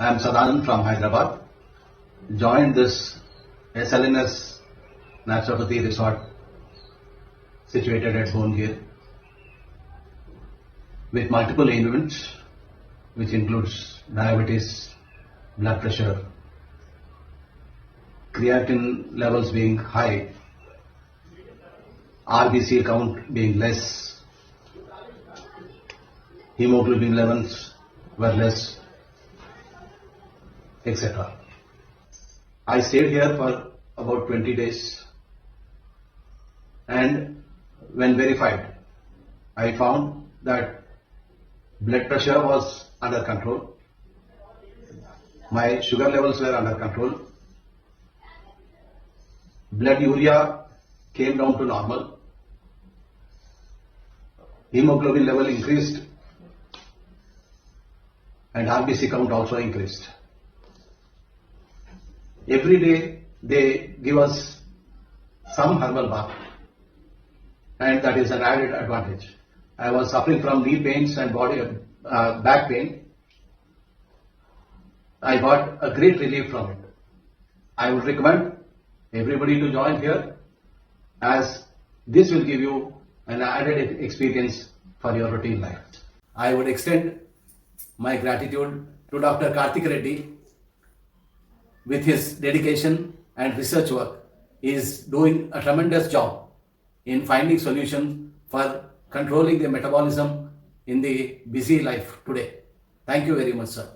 I am Sadanand from Hyderabad. Joined this SLNS Naturopathy Resort situated at Bongir with multiple ailments which includes diabetes, blood pressure, creatinine levels being high, RBC count being less, hemoglobin levels were less, etc. I stayed here for about 20 days and when verified, I found that blood pressure was under control, my sugar levels were under control, blood urea came down to normal, hemoglobin level increased and RBC count also increased. Every day they give us some herbal bath and that is an added advantage. I was suffering from knee pains and back pain. I got a great relief from it. I would recommend everybody to join here as this will give you an added experience for your routine life. I would extend my gratitude to Dr. Karthik Reddy. With his dedication and research work, he is doing a tremendous job in finding solutions for controlling the metabolism in the busy life today. Thank you very much, sir.